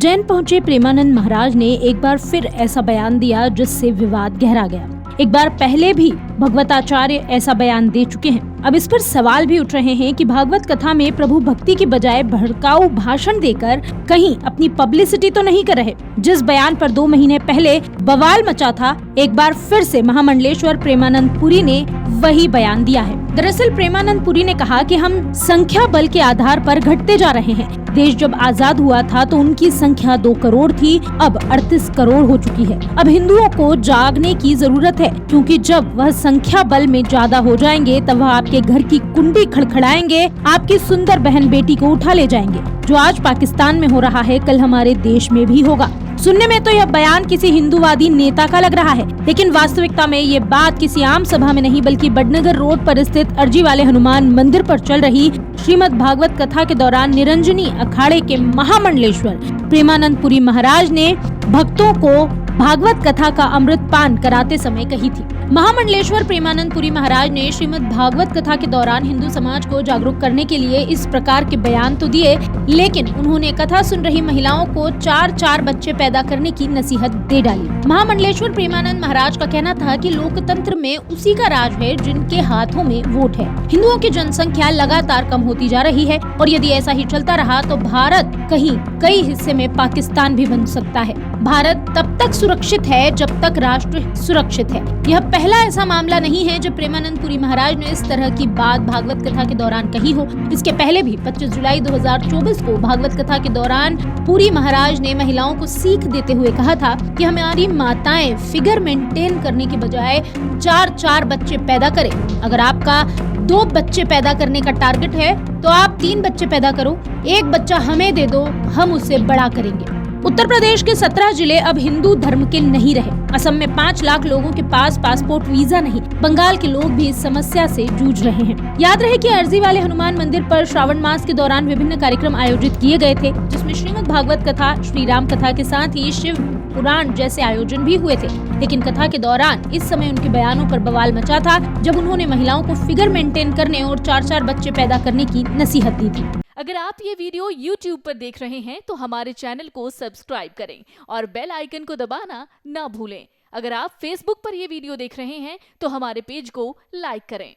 उज्जैन पहुंचे प्रेमानंद महाराज ने एक बार फिर ऐसा बयान दिया जिससे विवाद गहरा गया। एक बार पहले भी भगवताचार्य ऐसा बयान दे चुके हैं। अब इस पर सवाल भी उठ रहे हैं कि भागवत कथा में प्रभु भक्ति की बजाय भड़काऊ भाषण देकर कहीं अपनी पब्लिसिटी तो नहीं कर रहे। जिस बयान पर 2 महीने पहले बवाल मचा था, एक बार फिर से महामंडलेश्वर प्रेमानंद पुरी ने वही बयान दिया है। दरअसल प्रेमानंद पुरी ने कहा कि हम संख्या बल के आधार पर घटते जा रहे हैं। देश जब आजाद हुआ था तो उनकी संख्या 2 करोड़ थी, अब 38 करोड़ हो चुकी है। अब हिंदुओं को जागने की जरूरत है, क्योंकि जब वह संख्या बल में ज्यादा हो जाएंगे तब वह आपके घर की कुंडी खड़खड़ाएंगे, आपकी सुंदर बहन बेटी को उठा ले जाएंगे। जो आज पाकिस्तान में हो रहा है, कल हमारे देश में भी होगा। सुनने में तो यह बयान किसी हिंदूवादी नेता का लग रहा है, लेकिन वास्तविकता में ये बात किसी आम सभा में नहीं बल्कि बड़नगर रोड पर स्थित अर्जी वाले हनुमान मंदिर पर चल रही श्रीमद् भागवत कथा के दौरान निरंजनी अखाड़े के महामंडलेश्वर प्रेमानंद पुरी महाराज ने भक्तों को भागवत कथा का अमृत पान कराते समय कही थी। महामंडलेश्वर प्रेमानंद पुरी महाराज ने श्रीमद् भागवत कथा के दौरान हिंदू समाज को जागरूक करने के लिए इस प्रकार के बयान तो दिए, लेकिन उन्होंने कथा सुन रही महिलाओं को 4-4 बच्चे पैदा करने की नसीहत दे डाली। महामंडलेश्वर प्रेमानंद महाराज का कहना था कि लोकतंत्र में उसी का राज है जिनके हाथों में वोट है। हिंदुओं की जनसंख्या लगातार कम होती जा रही है और यदि ऐसा ही चलता रहा तो भारत कहीं कई हिस्से में पाकिस्तान भी बन सकता है। भारत तब तक सुरक्षित है जब तक राष्ट्र सुरक्षित है। यह पहला ऐसा मामला नहीं है जब प्रेमानंद पुरी महाराज ने इस तरह की बात भागवत कथा के दौरान कही हो। इसके पहले भी 25 जुलाई 2024 को भागवत कथा के दौरान पुरी महाराज ने महिलाओं को सीख देते हुए कहा था कि हमारी माताएं फिगर मेंटेन करने की बजाय 4-4 बच्चे पैदा करें। अगर आपका 2 बच्चे पैदा करने का टारगेट है तो आप 3 बच्चे पैदा करो, 1 बच्चा हमें दे दो, हम उसे बड़ा करेंगे। उत्तर प्रदेश के 17 जिले अब हिंदू धर्म के नहीं रहे। असम में 5 लाख लोगों के पास पासपोर्ट वीजा नहीं। बंगाल के लोग भी इस समस्या से जूझ रहे हैं। याद रहे कि अर्जी वाले हनुमान मंदिर पर श्रावण मास के दौरान विभिन्न कार्यक्रम आयोजित किए गए थे, जिसमें श्रीमद् भागवत कथा, श्री राम कथा के साथ ही शिव पुराण जैसे आयोजन भी हुए थे। लेकिन कथा के दौरान इस समय उनके बयानों पर बवाल मचा था, जब उन्होंने महिलाओं को फिगर मेंटेन करने और 4-4 बच्चे पैदा करने की नसीहत दी थी। अगर आप ये वीडियो YouTube पर देख रहे हैं तो हमारे चैनल को सब्सक्राइब करें और बेल आइकन को दबाना ना भूलें। अगर आप Facebook पर ये वीडियो देख रहे हैं तो हमारे पेज को लाइक करें।